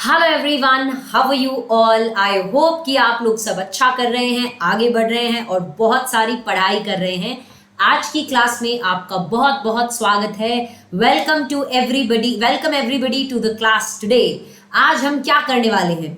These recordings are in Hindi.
Hello everyone, how are you all. I hope कि आप लोग सब अच्छा कर रहे हैं, आगे बढ़ रहे हैं और बहुत सारी पढ़ाई कर रहे हैं। आज की क्लास में आपका बहुत बहुत स्वागत है। Welcome everybody to the class today. आज हम क्या करने वाले हैं?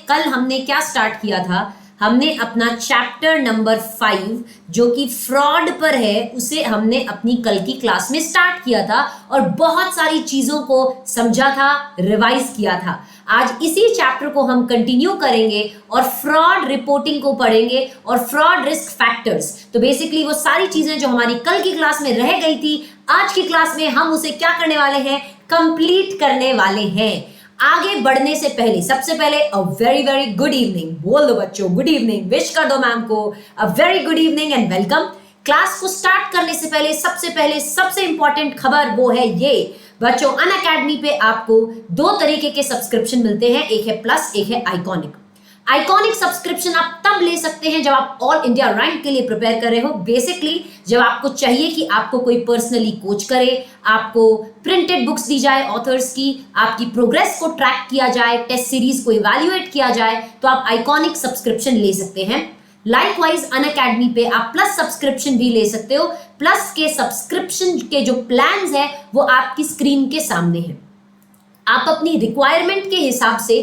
कल हमने क्या स्टार्ट किया था? हमने अपना चैप्टर नंबर 5 जो कि फ्रॉड पर है उसे हमने अपनी कल की क्लास में स्टार्ट किया था और बहुत सारी चीजों को समझा था, रिवाइज किया था। आज इसी चैप्टर को हम कंटिन्यू करेंगे और फ्रॉड रिपोर्टिंग को पढ़ेंगे और फ्रॉड रिस्क फैक्टर्स। तो बेसिकली वो सारी चीजें जो हमारी कल की क्लास में रह गई थी, आज की क्लास में हम उसे क्या करने वाले हैं? कंप्लीट करने वाले हैं। आगे बढ़ने से पहले सबसे पहले a very very good evening बोल दो बच्चों, गुड इवनिंग विश कर दो मैम को। A very good evening and welcome. Class को स्टार्ट करने से पहले सबसे इंपॉर्टेंट खबर वो है ये बच्चों, अनअकैडमी पे आपको दो तरीके के सब्सक्रिप्शन मिलते हैं, एक है प्लस, एक है आइकॉनिक। आइकॉनिक सब्सक्रिप्शन आप तब ले सकते हैं जब आप ऑल इंडिया रैंक के लिए प्रिपेयर कर रहे हो। बेसिकली जब आपको चाहिए कि आपको कोई पर्सनली कोच करे, आपको प्रिंटेड बुक्स दी जाए ऑथर्स की, आपकी प्रोग्रेस को ट्रैक किया जाए, टेस्ट सीरीज को इवैल्यूएट किया जाए, तो आप आइकॉनिक सब्सक्रिप्शन ले सकते हैं। लाइकवाइज अनअकैडमी पे आप प्लस सब्सक्रिप्शन भी ले सकते हो। प्लस के सब्सक्रिप्शन के जो प्लान्स है वो आपकी स्क्रीन के सामने है। आप अपनी रिक्वायरमेंट के हिसाब से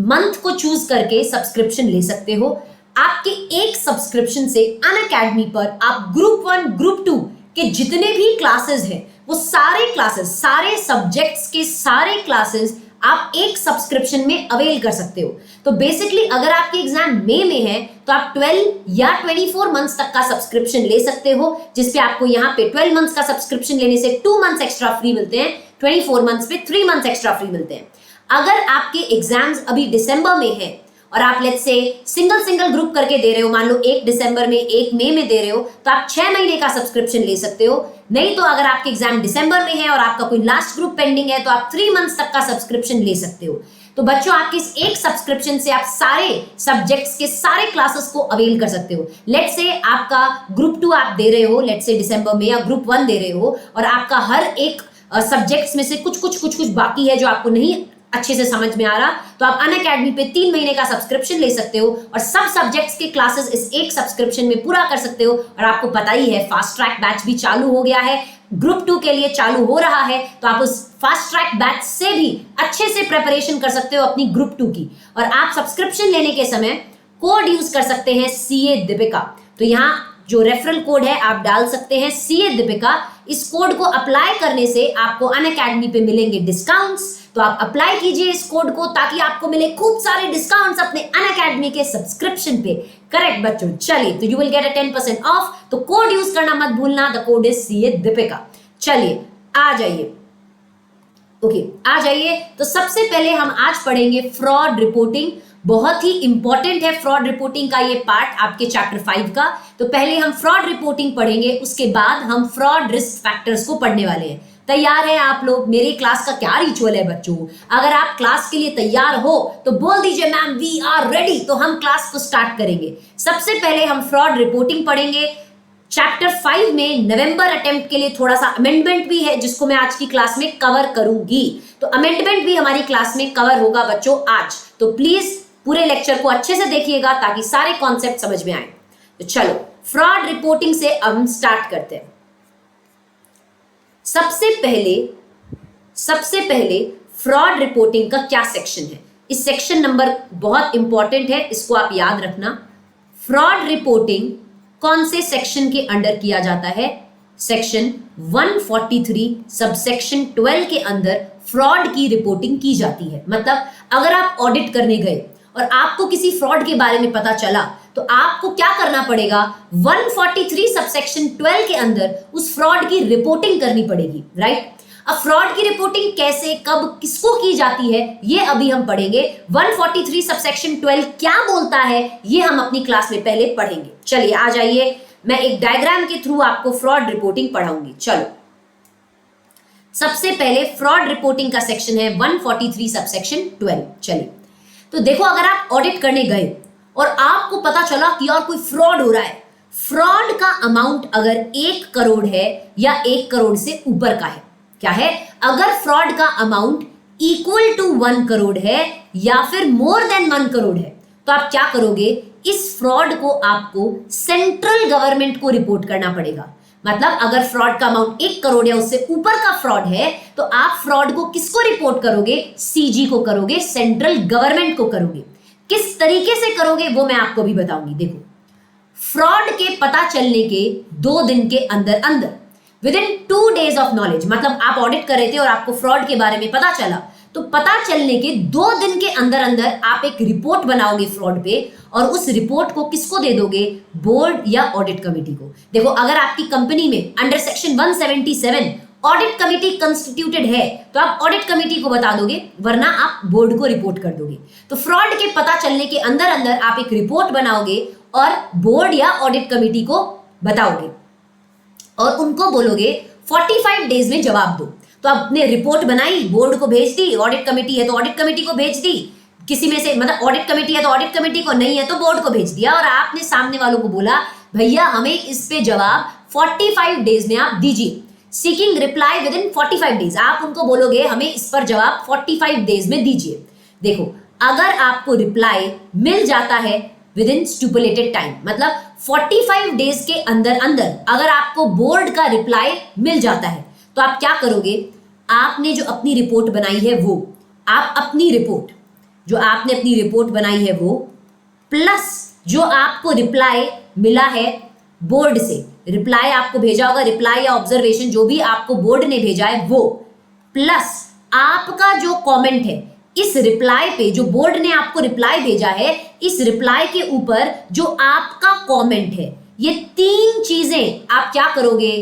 मंथ को चूज करके सब्सक्रिप्शन ले सकते हो। आपके एक सब्सक्रिप्शन से अनअकैडमी पर आप ग्रुप 1 ग्रुप 2 के जितने भी क्लासेस हैं वो सारे क्लासेस, सारे सब्जेक्ट्स के सारे क्लासेस आप एक सब्सक्रिप्शन में अवेल कर सकते हो। तो बेसिकली अगर आपके एग्जाम मई में है तो आप 12 या 24 मंथ्स तक का सब्सक्रिप्शन ले सकते हो, जिसपे आपको यहाँ पे 12 मंथ्स का सब्सक्रिप्शन लेने से 2 मंथ्स एक्स्ट्रा फ्री मिलते हैं, 24 मंथ्स पे 3 मंथ्स एक्स्ट्रा फ्री मिलते हैं। अगर आपके एग्जाम्स अभी दिसंबर में है और आप लेट्स से सिंगल ग्रुप करके दे रहे हो, मान लो एक दिसंबर में एक मई में दे रहे हो, तो आप 6 महीने का सब्सक्रिप्शन ले सकते हो। नहीं तो अगर आपके एग्जाम दिसंबर में है और आपका कोई लास्ट ग्रुप पेंडिंग है तो आप 3 मंथ्स तक का सब्सक्रिप्शन ले सकते हो। तो बच्चों, आपके इस एक सब्सक्रिप्शन से आप सारे सब्जेक्ट्स के सारे क्लासेस को अवेल कर सकते हो। लेट्स से आपका ग्रुप 2 आप दे रहे हो लेट्स से दिसंबर में, या ग्रुप 1 दे रहे हो और आपका हर एक सब्जेक्ट्स में से कुछ बाकी है जो आपको नहीं अच्छे से समझ में आ रहा, तो आप अनअकैडमी पे 3 महीने का सब्सक्रिप्शन ले सकते हो और सब सब्जेक्ट्स के क्लासेस इस एक सब्सक्रिप्शन में पूरा कर सकते हो। और आपको पता ही है फास्ट ट्रैक बैच भी चालू हो गया है, ग्रुप 2 के लिए चालू हो रहा है, तो आप उस फास्ट ट्रैक बैच से भी अच्छे से प्रिपरेशन कर सकते हो अपनी ग्रुप 2 की। और आप सब्सक्रिप्शन लेने के समय कोड यूज कर सकते हैं CA दीपिका। तो यहाँ जो रेफरल कोड है आप डाल सकते हैं CA दीपिका। इस कोड को अप्लाई करने से आपको अनअकैडमी पे मिलेंगे डिस्काउंट्स, तो आप अप्लाई कीजिए इस कोड को ताकि आपको मिले खूब सारे डिस्काउंट्स अपने अनअकैडमी के सब्सक्रिप्शन पे। करेक्ट बच्चों, चलिए, तो you will get a 10% of, तो कोड यूज करना मत भूलना, the code is CA Deepika. चलिए आ जाइए, ओके आ जाइए। तो सबसे पहले हम आज पढ़ेंगे फ्रॉड रिपोर्टिंग। बहुत ही इंपॉर्टेंट है फ्रॉड रिपोर्टिंग का ये पार्ट आपके चैप्टर 5 का। तो पहले हम फ्रॉड रिपोर्टिंग पढ़ेंगे, उसके बाद हम फ्रॉड रिस्क फैक्टर्स को पढ़ने वाले हैं। तैयार हैं आप लोग? मेरी क्लास का क्या रिचुअल है बच्चों, अगर आप क्लास के लिए तैयार हो तो बोल दीजिए मैम वी आर रेडी, तो हम क्लास को स्टार्ट करेंगे। सबसे पहले हम फ्रॉड रिपोर्टिंग पढ़ेंगे। चैप्टर 5 में नवंबर अटेम्प्ट के लिए थोड़ा सा अमेंडमेंट भी है जिसको मैं आज की क्लास में कवर करूंगी। तो अमेंडमेंट भी हमारी क्लास में कवर होगा बच्चों आज, तो प्लीज पूरे लेक्चर को अच्छे से देखिएगा ताकि सारे कॉन्सेप्ट समझ में आए। तो चलो फ्रॉड रिपोर्टिंग से अब हम स्टार्ट करते हैं। सबसे पहले फ्रॉड रिपोर्टिंग का क्या सेक्शन है? इस सेक्शन नंबर बहुत इंपॉर्टेंट है, इसको आप याद रखना। फ्रॉड रिपोर्टिंग कौन से सेक्शन के अंडर किया जाता है? सेक्शन 143 सबसेक्शन 12 के अंदर फ्रॉड की रिपोर्टिंग की जाती है। मतलब अगर आप ऑडिट करने गए और आपको किसी फ्रॉड के बारे में पता चला तो आपको क्या करना पड़ेगा? 143 सबसेक्शन 12 के अंदर उस फ्रॉड की रिपोर्टिंग करनी पड़ेगी, राइट? अब फ्रॉड की रिपोर्टिंग कैसे, कब, किसको की जाती है ये अभी हम पढ़ेंगे। 143 सबसेक्शन 12 क्या बोलता है ये हम अपनी क्लास में पहले पढ़ेंगे। चलिए आ जाइए, मैं एक डायग्राम के थ्रू आपको फ्रॉड रिपोर्टिंग पढ़ाऊंगी। चलो सबसे पहले फ्रॉड रिपोर्टिंग का सेक्शन है 143 सबसेक्शन 12। चलिए तो देखो, अगर आप ऑडिट करने गए और आपको पता चला कि यार कोई फ्रॉड हो रहा है, फ्रॉड का अमाउंट अगर 1 करोड़ है या 1 करोड़ से ऊपर का है, क्या है? अगर फ्रॉड का अमाउंट इक्वल टू 1 करोड़ है या फिर मोर देन 1 करोड़ है, तो आप क्या करोगे, इस फ्रॉड को आपको सेंट्रल गवर्नमेंट को रिपोर्ट करना पड़ेगा। मतलब अगर फ्रॉड का अमाउंट 1 करोड़ या उससे ऊपर का फ्रॉड है तो आप फ्रॉड को किसको रिपोर्ट करोगे, सीजी को करोगे, सेंट्रल गवर्नमेंट को करोगे। किस तरीके से करोगे वो मैं आपको भी बताऊंगी। देखो, फ्रॉड के पता चलने के 2 दिन के अंदर अंदर, with in 2 days of knowledge, मतलब आप ऑडिट कर रहे थे और आपको फ्रॉड के बारे में पता चला, तो पता चलने के 2 दिन के अंदर अंदर आप एक रिपोर्ट बनाओगे फ्रॉड पे, और उस रिपोर्ट को किसको दे दोगे, बोर्ड या ऑडिट कमेटी को। देखो, अगर आपकी कंपनी में under section 177 audit committee constituted है तो आप ऑडिट कमेटी को बता दोगे, वरना आप बोर्ड को रिपोर्ट कर दोगे। तो फ्रॉड के पता चलने के अंदर अंदर आप एक रिपोर्ट बनाओगे और बोर्ड या ऑडिट कमेटी को बताओगे और उनको बोलोगे 45 days में जवाब दो। तो आपने रिपोर्ट बनाई, बोर्ड को भेज दी, ऑडिट कमेटी है तो ऑडिट कमेटी को भेज दी, किसी में से मतलब ऑडिट कमेटी है तो ऑडिट कमेटी को, नहीं है तो बोर्ड को भेज दिया, और आपने सामने वालों को बोला भैया हमें इस पे जवाब 45 days में आप दीजिए, seeking reply with in 45 days। आप उनको बोलोगे हमें इस पर जवाब 45 days में दीजिए। देखो, अगर आपको रिप्लाई मिल जाता है विद इन स्टिपुलेटेड टाइम, मतलब 45 days के अंदर अंदर अगर आपको बोर्ड का रिप्लाई मिल जाता है तो आप क्या करोगे, आपने जो अपनी रिपोर्ट बनाई है वो, आप अपनी रिपोर्ट जो आपने अपनी रिपोर्ट बनाई है वो, प्लस जो आपको रिप्लाई मिला है बोर्ड से, रिप्लाई आपको भेजा होगा, रिप्लाई या ऑब्जर्वेशन जो भी आपको बोर्ड ने भेजा है वो, प्लस आपका जो कमेंट है इस रिप्लाई पे, जो बोर्ड ने आपको रिप्लाई भेजा है, इस रिप्लाई के ऊपर जो आपका कमेंट है, ये 3 चीजें आप क्या करोगे,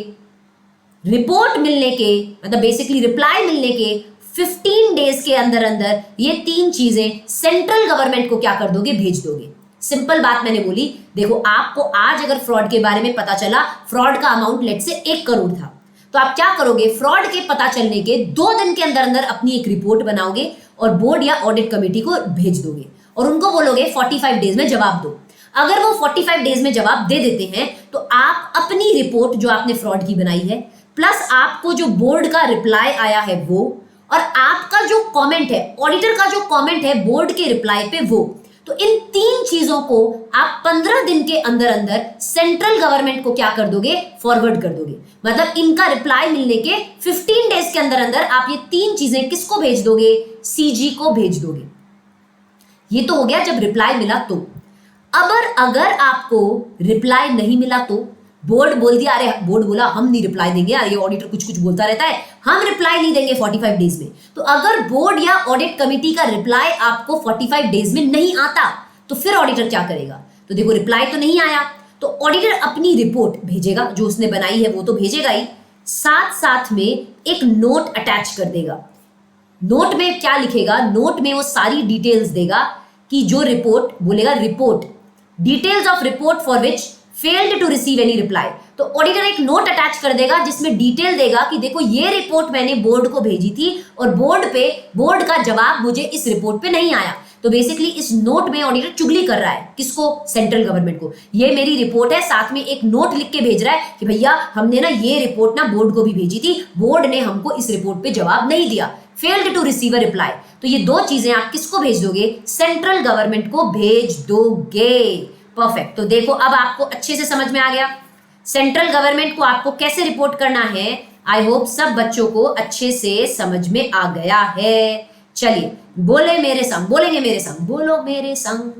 रिपोर्ट मिलने के मतलब बेसिकली रिप्लाई मिलने के 15 days के अंदर अंदर ये 3 चीजें सेंट्रल गवर्नमेंट को क्या कर दोगे, भेज दोगे। सिंपल बात मैंने बोली। देखो, आपको आज अगर फ्रॉड के बारे में पता चला, फ्रॉड का अमाउंट लेट से 1 करोड़ था, तो आप क्या करोगे, फ्रॉड के पता चलने के 2 दिन के अंदर अंदर अपनी एक रिपोर्ट बनाओगे और बोर्ड या ऑडिट कमेटी को भेज दोगे और उनको बोलोगे 45 days में जवाब दो। अगर वो 45 days में जवाब दे देते हैं तो आप अपनी रिपोर्ट जो आपने फ्रॉड की बनाई है, प्लस आपको जो बोर्ड का रिप्लाई आया है वो, और आपका जो कमेंट है, ऑडिटर का जो कमेंट है बोर्ड के रिप्लाई पे वो, तो इन 3 चीजों को आप 15 दिन के अंदर अंदर सेंट्रल गवर्नमेंट को क्या कर दोगे, फॉरवर्ड कर दोगे। मतलब इनका रिप्लाई मिलने के 15 days के अंदर अंदर आप ये 3 चीजें किसको भेज दोगे, सीजी को भेज दोगे। ये तो हो गया जब रिप्लाई मिला तो। अब अगर आपको रिप्लाई नहीं मिला तो बोर्ड बोल दिया, अरे बोर्ड बोला हम नहीं रिप्लाई देंगे यार, ये ऑडिटर कुछ कुछ बोलता रहता है, हम रिप्लाई नहीं देंगे 45 days में। तो अगर बोर्ड या ऑडिट कमेटी का रिप्लाई आपको 45 days में नहीं आता तो फिर ऑडिटर क्या करेगा। तो देखो, रिप्लाई तो नहीं आया तो ऑडिटर अपनी रिपोर्ट भेजेगा, जो उसने बनाई है वो तो भेजेगा ही, साथ साथ में एक नोट अटैच कर देगा। नोट में क्या लिखेगा, नोट में वो सारी डिटेल्स देगा कि जो रिपोर्ट बोलेगा, report details of report for which failed to receive any reply. तो ऑडिटर एक नोट अटैच कर देगा जिसमें डिटेल देगा कि देखो ये रिपोर्ट मैंने बोर्ड को भेजी थी और बोर्ड का जवाब मुझे इस रिपोर्ट पे नहीं आया। तो बेसिकली इस नोट में ऑडिटर चुगली कर रहा है, किसको, सेंट्रल गवर्नमेंट को। ये मेरी रिपोर्ट है, साथ में एक नोट लिख के भेज रहा है कि भैया हमने ना ये रिपोर्ट ना बोर्ड को भी भेजी थी, बोर्ड ने हमको इस रिपोर्ट पे जवाब नहीं दिया, failed to receive a reply. तो ये 2 चीजें आप किसको भेज दोगे, सेंट्रल गवर्नमेंट को भेज दोगे। परफेक्ट। तो देखो, अब आपको अच्छे से समझ में आ गया सेंट्रल गवर्नमेंट को आपको कैसे रिपोर्ट करना है। आई होप सब बच्चों को अच्छे से समझ में आ गया है। चलिए बोले मेरे संग, बोलेंगे मेरे संग, बोलो मेरे संग।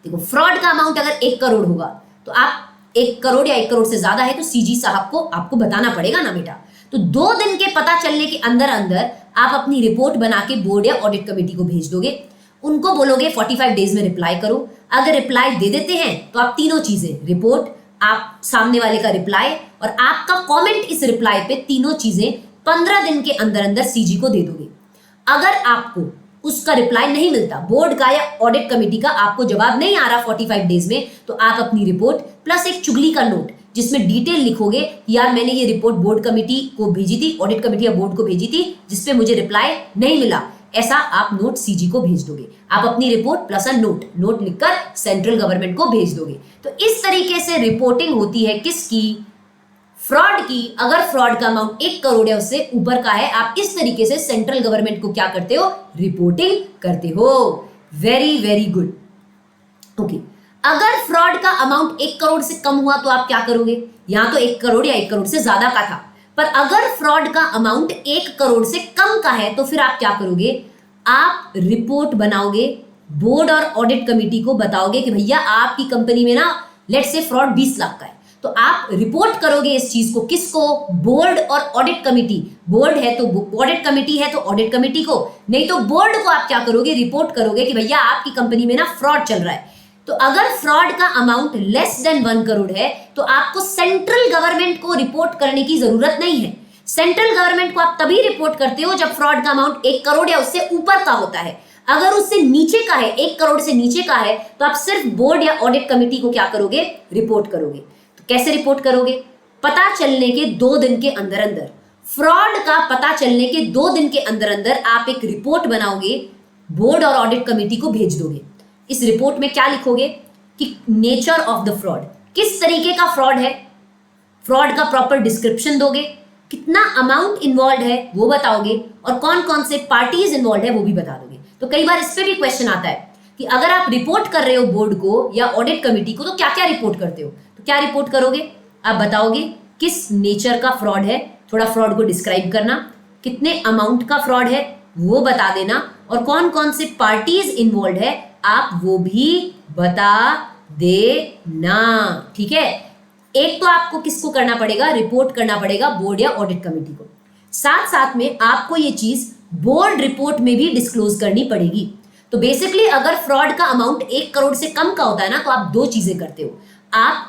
देखो, फ्रॉड का अमाउंट अगर 1 करोड़ होगा तो आप 1 करोड़ या 1 करोड़ से ज्यादा है तो सीजी साहब को आपको बताना पड़ेगा ना बेटा। तो 2 दिन के पता चलने के अंदर अंदर आप अपनी रिपोर्ट बना के बोर्ड या ऑडिट कमेटी को भेज दोगे। उनको बोलोगे 45 days में रिप्लाई करो। अगर रिप्लाई दे देते हैं तो आप 3 चीजें, रिपोर्ट, आप सामने वाले का रिप्लाई और आपका कमेंट इस रिप्लाई पे, 3 चीजें 15 दिन के अंदर अंदर सीजी को दे दोगे। अगर आपको उसका रिप्लाई नहीं मिलता, बोर्ड का या ऑडिट कमेटी का आपको जवाब नहीं आ रहा 45 days में, तो आप अपनी रिपोर्ट प्लस एक चुगली का नोट जिसमें डिटेल लिखोगे, यार मैंने ये रिपोर्ट बोर्ड कमेटी को भेजी थी, ऑडिट कमेटी या बोर्ड को भेजी थी, जिसपे मुझे रिप्लाई नहीं मिला, ऐसा आप नोट सीजी को भेज दोगे। आप अपनी रिपोर्ट प्लस अ नोट लिखकर सेंट्रल गवर्नमेंट को भेज दोगे। तो इस तरीके से रिपोर्टिंग होती है किसकी, फ्रॉड की, अगर फ्रॉड का अमाउंट 1 करोड़ है उससे ऊपर का है, आप इस तरीके से सेंट्रल गवर्नमेंट को क्या करते हो, रिपोर्टिंग करते हो। Very very good. ओके, अगर फ्रॉड का अमाउंट 1 करोड़ से कम हुआ तो आप क्या करोगे? यहां तो 1 करोड़ या 1 करोड़ से ज्यादा का था, पर अगर फ्रॉड का अमाउंट 1 करोड़ से कम का है तो फिर आप क्या करोगे? आप रिपोर्ट बनाओगे, बोर्ड और ऑडिट कमेटी को बताओगे कि भैया आपकी कंपनी में ना लेट्स से फ्रॉड 20 लाख का है, तो आप रिपोर्ट करोगे इस चीज को, किसको? बोर्ड और ऑडिट कमेटी। बोर्ड है तो ऑडिट कमेटी है तो ऑडिट कमेटी को, नहीं तो बोर्ड को आप क्या करोगे? रिपोर्ट करोगे कि भैया आपकी कंपनी में ना फ्रॉड चल रहा है। तो अगर फ्रॉड का अमाउंट लेस देन 1 करोड़ है तो आपको सेंट्रल गवर्नमेंट को रिपोर्ट करने की जरूरत नहीं है। सेंट्रल गवर्नमेंट को आप तभी रिपोर्ट करते हो जब फ्रॉड का अमाउंट 1 करोड़ या उससे ऊपर का होता है। अगर उससे नीचे का है, 1 करोड़ से नीचे का है, तो आप सिर्फ बोर्ड या ऑडिट कमेटी को क्या करोगे? रिपोर्ट करोगे। तो कैसे रिपोर्ट करोगे? पता चलने के 2 दिन के अंदर अंदर, फ्रॉड का पता चलने के 2 दिन के अंदर अंदर आप एक रिपोर्ट बनाओगे, बोर्ड और ऑडिट कमेटी को भेज दोगे। इस रिपोर्ट में क्या लिखोगे कि नेचर ऑफ द फ्रॉड, किस तरीके का फ्रॉड है, फ्रॉड का प्रॉपर डिस्क्रिप्शन दोगे, कितना अमाउंट इन्वॉल्व है वो बताओगे, और कौन कौन से पार्टीज इन्वॉल्व है वो भी बता दोगे। तो कई बार इस पे भी क्वेश्चन आता है कि अगर आप रिपोर्ट कर रहे हो बोर्ड को या ऑडिट कमेटी को तो क्या क्या रिपोर्ट करते हो? तो क्या रिपोर्ट करोगे? आप बताओगे किस नेचर का फ्रॉड है, थोड़ा फ्रॉड को डिस्क्राइब करना, कितने अमाउंट का फ्रॉड है वो बता देना, और कौन कौन से पार्टीज इन्वॉल्व है आप वो भी बता देना। ठीक है, एक तो आपको किसको करना पड़ेगा? रिपोर्ट करना पड़ेगा बोर्ड या ऑडिट कमेटी को। साथ साथ में आपको ये चीज बोर्ड रिपोर्ट में भी डिस्क्लोज करनी पड़ेगी। तो बेसिकली अगर फ्रॉड का अमाउंट 1 करोड़ से कम का होता है ना, तो आप 2 चीजें करते हो। आप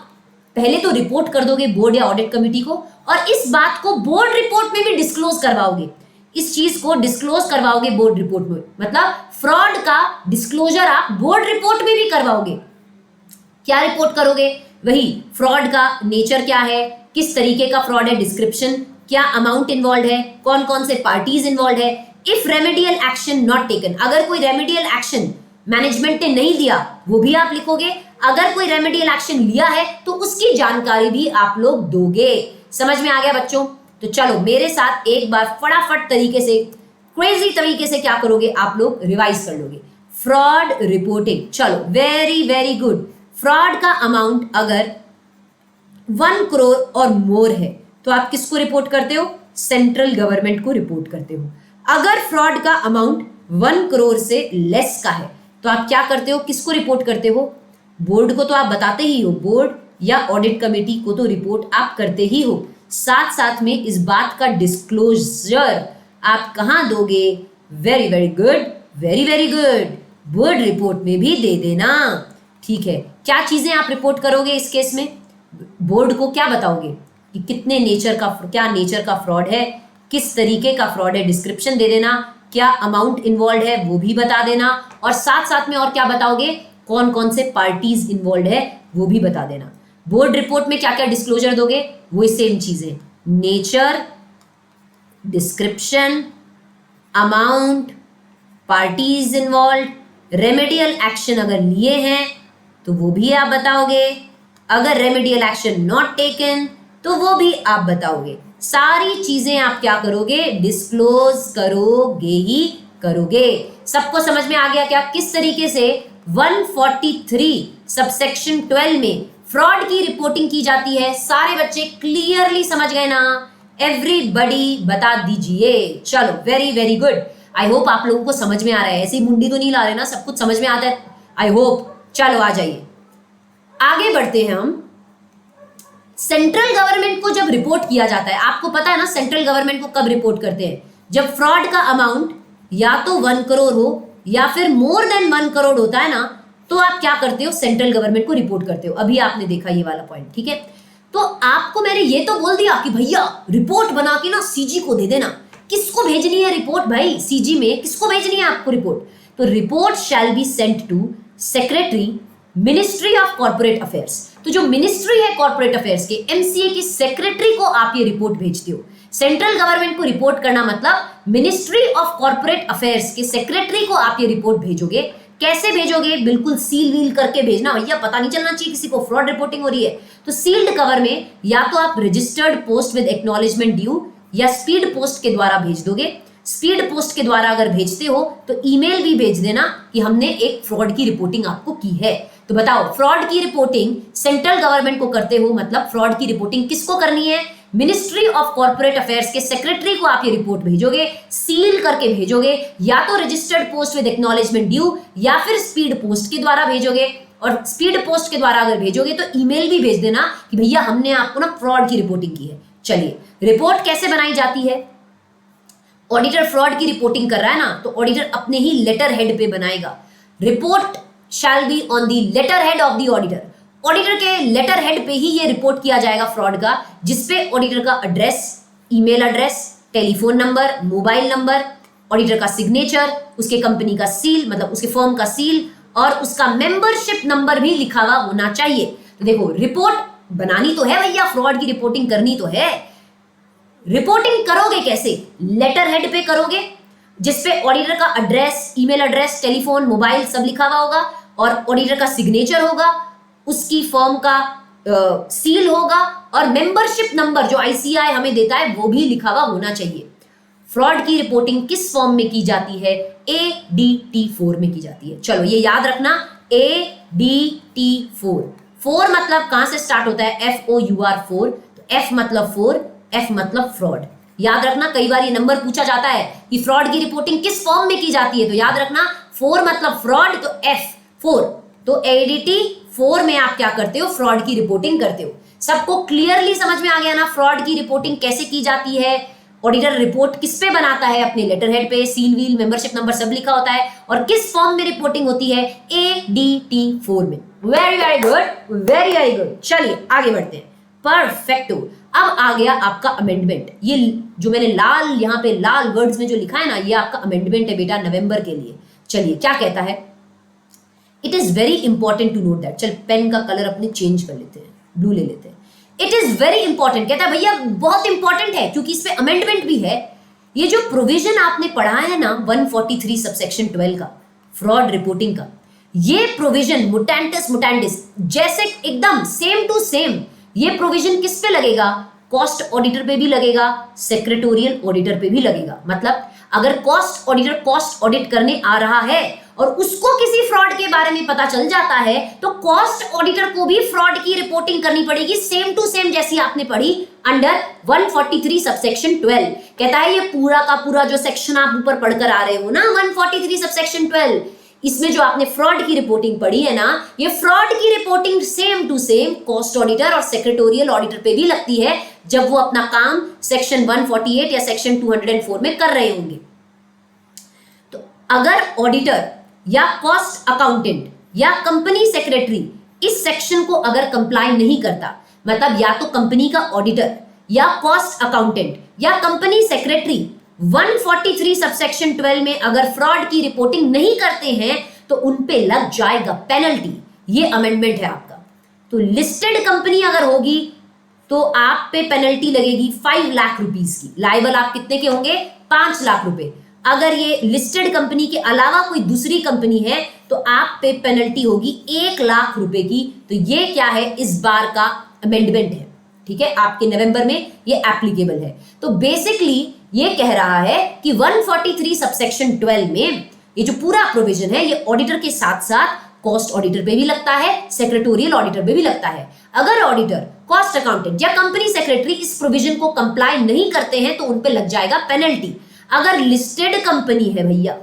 पहले तो रिपोर्ट कर दोगे बोर्ड या ऑडिट कमेटी को, और इस बात को बोर्ड रिपोर्ट में भी डिस्क्लोज करवाओगे। इस चीज को डिस्क्लोज करवाओगे बोर्ड रिपोर्ट में, मतलब फ्रॉड का डिस्क्लोजर आप बोर्ड रिपोर्ट में भी करवाओगे। क्या रिपोर्ट करोगे? वही फ्रॉड का नेचर क्या है, किस तरीके का फ्रॉड है, डिस्क्रिप्शन, क्या अमाउंट इन्वॉल्व है, कौन कौन से पार्टीज इन्वॉल्व है, if remedial action not taken, अगर कोई रेमेडियल एक्शन मैनेजमेंट ने नहीं दिया वो भी आप लिखोगे, अगर कोई रेमेडियल एक्शन लिया है तो उसकी जानकारी भी आप लोग दोगे। समझ में आ गया बच्चों? तो चलो मेरे साथ एक बार फटाफट तरीके से, क्रेजी तरीके से क्या करोगे आप लोग? रिवाइज कर लोगे। फ्रॉड रिपोर्टिंग, चलो वेरी वेरी गुड। फ्रॉड का अमाउंट अगर 1 करोड़ और मोर है तो आप किसको रिपोर्ट करते हो? सेंट्रल गवर्नमेंट को रिपोर्ट करते हो। अगर फ्रॉड का अमाउंट 1 करोड़ से लेस का है तो आप क्या करते हो? किसको रिपोर्ट करते हो? बोर्ड को तो आप बताते ही हो, बोर्ड या ऑडिट कमेटी को तो रिपोर्ट आप करते ही हो। साथ साथ में इस बात का डिस्क्लोजर आप कहां दोगे? Very very good, very very good, board report में भी दे देना। ठीक है, क्या चीजें आप रिपोर्ट करोगे इस केस में? बोर्ड को क्या बताओगे कि कितने नेचर का, क्या नेचर का फ्रॉड है, किस तरीके का फ्रॉड है, डिस्क्रिप्शन दे देना, क्या अमाउंट इन्वॉल्व है वो भी बता देना, और साथ साथ में और क्या बताओगे? कौन कौन से पार्टीज इन्वॉल्व है वो भी बता देना। बोर्ड रिपोर्ट में क्या क्या डिस्क्लोजर दोगे? वो सेम चीजें, nature, description, amount, parties involve, remedial action अगर लिए हैं तो वो भी आप बताओगे, अगर रेमेडियल एक्शन नॉट टेकन तो वो भी आप बताओगे। सारी चीजें आप क्या करोगे? डिस्क्लोज करोगे ही करोगे। सबको समझ में आ गया क्या किस तरीके से 143 सबसेक्शन 12 में फ्रॉड की रिपोर्टिंग की जाती है? सारे बच्चे क्लियरली समझ गए ना? एवरीबॉडी बता दीजिए। चलो very very good, I hope आप लोगों को समझ में आ रहा है। ऐसी मुंडी तो नहीं ला रहे ना, सब कुछ समझ में आता है आई होप। चलो आ जाइए, आगे बढ़ते हैं हम। सेंट्रल गवर्नमेंट को जब रिपोर्ट किया जाता है, आपको पता है ना सेंट्रल गवर्नमेंट को कब रिपोर्ट करते हैं? जब फ्रॉड का अमाउंट या तो 1 करोड़ हो या फिर मोर देन 1 करोड़ होता है ना, तो आप क्या करते हो? सेंट्रल गवर्नमेंट को रिपोर्ट करते हो। अभी आपने देखा ये वाला पॉइंट, ठीक है? तो आपको मैंने ये तो बोल दिया कि भैया रिपोर्ट बना के ना सीजी को दे देना। किसको भेजनी है रिपोर्ट भाई? सीजी में किसको भेजनी है आपको रिपोर्ट? तो report shall be sent to secretary, ministry of corporate affairs. तो जो मिनिस्ट्री है कॉर्पोरेट अफेयर्स के, एमसीए की सेक्रेटरी को आप ये रिपोर्ट भेजते हो। सेंट्रल गवर्नमेंट को रिपोर्ट करना मतलब मिनिस्ट्री ऑफ कॉर्पोरेट अफेयर्स के सेक्रेटरी को आप ये रिपोर्ट भेजोगे, कैसे भेजोगे? बिल्कुल सील वील करके भेजना भैया, पता नहीं चलना चाहिए किसी को फ्रॉड रिपोर्टिंग हो रही है। तो सील्ड कवर में या तो आप registered post with acknowledgement due या स्पीड पोस्ट के द्वारा भेज दोगे। स्पीड पोस्ट के द्वारा अगर भेजते हो तो ईमेल भी भेज देना कि हमने एक फ्रॉड की रिपोर्टिंग आपको की है। तो बताओ, फ्रॉड की रिपोर्टिंग सेंट्रल गवर्नमेंट को करते हो, मतलब फ्रॉड की रिपोर्टिंग किसको करनी है? मिनिस्ट्री ऑफ कॉर्पोरेट अफेयर्स के सेक्रेटरी को आप ये रिपोर्ट भेजोगे, सील करके भेजोगे, या तो registered post with acknowledgement due या फिर स्पीड पोस्ट के द्वारा भेजोगे। और स्पीड पोस्ट के द्वारा अगर भेजोगे तो ईमेल भी भेज देना कि भैया हमने आपको ना फ्रॉड की रिपोर्टिंग की है। चलिए, रिपोर्ट कैसे बनाई जाती है? ऑडिटर फ्रॉड की रिपोर्टिंग कर रहा है ना, तो ऑडिटर अपने ही लेटर हेड पे बनाएगा। Report shall be on the letter head of the auditor. Auditor के लेटर हेड पे ही ये रिपोर्ट किया जाएगा फ्रॉड का, जिसपे ऑडिटर का address, email address, telephone number, mobile number, auditor का सिग्नेचर, उसके कंपनी का सील मतलब उसके फर्म का सील और उसका मेंबरशिप नंबर भी लिखा हुआ होना चाहिए। तो देखो, रिपोर्ट बनानी तो है भैया, फ्रॉड की रिपोर्टिंग करनी तो है। रिपोर्टिंग करोगे कैसे? लेटर हेड पे करोगे, जिसपे ऑडिटर का address, email address, telephone, mobile सब लिखा हुआ होगा और ऑडिटर का सिग्नेचर होगा, उसकी फर्म का सील होगा और मेंबरशिप नंबर जो आईसीआई हमें देता है वो भी लिखा हुआ होना चाहिए। फ्रॉड की रिपोर्टिंग किस फॉर्म में की जाती है? ADT4 में की जाती है। चलो ये याद रखना, ADT4। 4 मतलब कहां से स्टार्ट होता है? FOUR 4। तो F मतलब 4, F मतलब फ्रॉड। याद रखना, कई बार ये नंबर पूछा जाता है कि फ्रॉड की रिपोर्टिंग किस फॉर्म में की जाती है, तो याद रखना 4 मतलब फ्रॉड, तो F4। तो ADT4 में आप क्या करते हो? फ्रॉड की रिपोर्टिंग करते हो। सबको क्लियरली समझ में आ गया ना फ्रॉड की रिपोर्टिंग कैसे की जाती है? ऑडिटर रिपोर्ट किस पे बनाता है? अपने लेटर हेड पे, सील वील, मेंबरशिप नंबर सब लिखा होता है। और किस फॉर्म में रिपोर्टिंग होती है? ADT4 में। Very very good, very very good. चलिए आगे बढ़ते हैं। परफेक्टो। अब आ गया आपका अमेंडमेंट। ये जो मैंने लाल यहाँ पे लाल वर्ड्स में जो लिखा है ना, ये आपका अमेंडमेंट है बेटा, नवंबर के लिए। चलिए क्या कहता है? It is very important to note that. चल पेन का कलर अपने चेंज कर लेते हैं, ब्लू ले लेते हैं। इट इज वेरी इंपॉर्टेंट, कहता है भैया बहुत इंपॉर्टेंट है क्योंकि इस पे अमेंडमेंट भी है। ये जो प्रोविजन आपने पढ़ा है ना 143 सबसेक्शन 12 का, फ्रॉड रिपोर्टिंग का, ये प्रोविजन मुटेंटस मुटेंडिस जैसे एकदम सेम टू सेम ये प्रोविजन किस पे लगेगा? कॉस्ट ऑडिटर पे भी लगेगा, सेक्रेटोरियल ऑडिटर पे भी लगेगा। मतलब अगर कॉस्ट ऑडिटर कॉस्ट ऑडिट करने आ रहा है और उसको किसी फ्रॉड के बारे में पता चल जाता है तो कॉस्ट ऑडिटर को भी फ्रॉड की रिपोर्टिंग करनी पड़ेगी, सेम टू सेम जैसी आपने पढ़ी अंडर 143 सबसेक्शन 12। कहता है ये पूरा का पूरा जो सेक्शन आप ऊपर पढ़कर आ रहे हो ना 143 सबसेक्शन 12, इसमें जो आपने फ्रॉड की रिपोर्टिंग पढ़ी है ना, ये फ्रॉड की reporting same to same cost auditor और सेक्रेटोरियल ऑडिटर पे भी लगती है जब वो अपना काम सेक्शन 148 या सेक्शन 204 में कर रहे होंगे। तो अगर ऑडिटर या कॉस्ट अकाउंटेंट या कंपनी सेक्रेटरी इस सेक्शन को अगर कंप्लाई नहीं करता, मतलब या तो कंपनी का ऑडिटर या कॉस्ट अकाउंटेंट या कंपनी सेक्रेटरी 143 सबसेक्शन 12 में अगर फ्रॉड की रिपोर्टिंग नहीं करते हैं तो उन पे लग जाएगा पेनल्टी। ये अमेंडमेंट है आपका। तो लिस्टेड कंपनी अगर होगी तो आप पे पेनल्टी लगेगी 5 लाख रुपीस की। लायबल आप कितने के होंगे? 5 लाख रुपए। अगर ये लिस्टेड कंपनी के अलावा कोई दूसरी कंपनी है तो आप पे पेनल्टी होगी 1 लाख रुपए की। तो ये क्या है? इस बार का अमेंडमेंट है, ठीक है, आपके नवंबर में ये एप्लीकेबल है। तो बेसिकली ये कह रहा है कि 143 सबसेक्शन 12 में ये जो पूरा प्रोविजन है ये ऑडिटर के साथ साथ कॉस्ट ऑडिटर पे भी लगता है, सेक्रेटोरियल ऑडिटर पे भी लगता है। अगर ऑडिटर, कॉस्ट अकाउंटेंट या कंपनी सेक्रेटरी इस प्रोविजन को कंप्लाई नहीं करते हैं तो उन पे लग जाएगा पेनल्टी। अगर लिस्टेड कंपनी है भैया,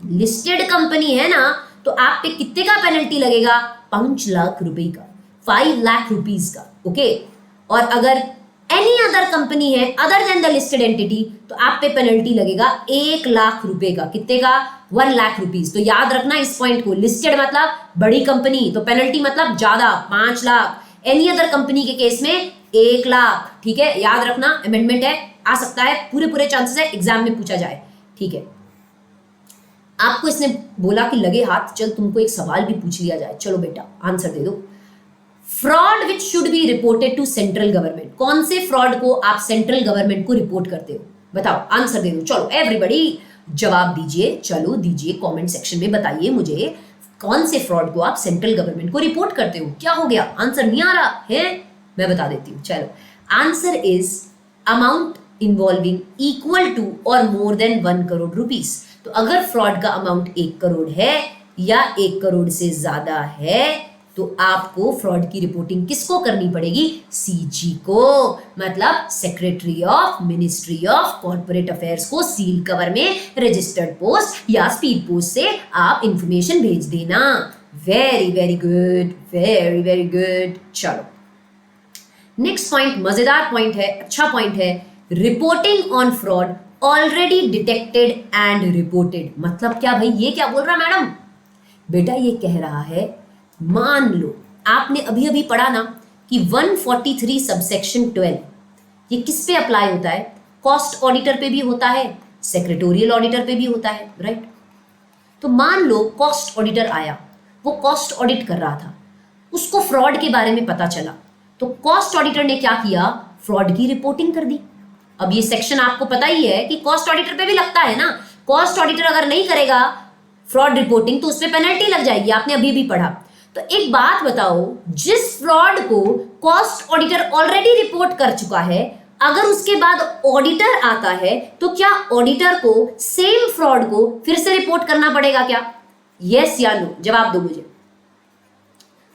लिस्टेड कंपनी है ना, तो आप पे कितने का पेनल्टी लगेगा? 5 लाख रुपए का, 5 लाख रुपीस का, ओके। और अगर एनी अदर कंपनी है other than the listed entity तो आप पे पेनल्टी लगेगा 1 लाख रुपए का। कितने का? 1 लाख रुपीस। तो याद रखना इस पॉइंट को, लिस्टेड मतलब बड़ी कंपनी तो पेनल्टी मतलब ज्यादा 5 लाख, एनी अदर कंपनी के केस में 1 लाख, ठीक है, याद रखना। अमेंडमेंट है, आ सकता है, पूरे चांसेस है एग्जाम में पूछा जाए, ठीक है। आपको इसने बोला कि लगे हाथ, चल तुमको एक सवाल भी पूछ लिया जाए, चलो बेटा आंसर दे दो। Fraud which should be reported to central government, कौन से फ्रॉड को आप सेंट्रल गवर्नमेंट को रिपोर्ट करते हो? बताओ, आंसर दे दो, चलो एवरीबॉडी। जवाब दीजिए, चलो दीजिए, कमेंट सेक्शन में बताइए मुझे कौन से फ्रॉड को आप सेंट्रल गवर्नमेंट को रिपोर्ट करते हो। क्या हो गया, आंसर नहीं आ रहा है? मैं बता देती हूँ, चलो। Answer is amount involving equal to और मोर देन 1 करोड़ रुपीस। तो अगर फ्रॉड का अमाउंट 1 करोड़ है या 1 करोड़ से ज्यादा है तो आपको फ्रॉड की रिपोर्टिंग किसको करनी पड़ेगी? सीजी को, मतलब secretary of ministry of corporate affairs को सील कवर में रजिस्टर्ड पोस्ट या स्पीड पोस्ट से आप इंफॉर्मेशन भेज देना। Very very good, very very good. चलो नेक्स्ट पॉइंट मजेदार पॉइंट है, अच्छा पॉइंट है। Reporting on fraud already detected and reported. मतलब क्या भाई, ये क्या बोल रहा मैडम? बेटा ये कह रहा है, मान लो आपने अभी अभी पढ़ा ना कि 143 सबसेक्शन 12 ये किस पे अप्लाई होता है? कॉस्ट ऑडिटर पे भी होता है, सेक्रेटोरियल ऑडिटर पे भी होता है, राइट? तो मान लो कॉस्ट ऑडिटर आया, वो कॉस्ट ऑडिट कर रहा था, उसको फ्रॉड के बारे में पता चला, तो कॉस्ट ऑडिटर ने क्या किया? फ्रॉड की रिपोर्टिंग कर दी। अब ये सेक्शन आपको पता ही है कि कॉस्ट ऑडिटर पे भी लगता है ना। कॉस्ट ऑडिटर अगर नहीं करेगा फ्रॉड रिपोर्टिंग तो उस पर पेनल्टी लग जाएगी, आपने अभी भी पढ़ा। तो एक बात बताओ, जिस फ्रॉड को कॉस्ट ऑडिटर ऑलरेडी रिपोर्ट कर चुका है, अगर उसके बाद ऑडिटर आता है तो क्या ऑडिटर को सेम फ्रॉड को फिर से रिपोर्ट करना पड़ेगा क्या? यस या नो? जवाब दो मुझे।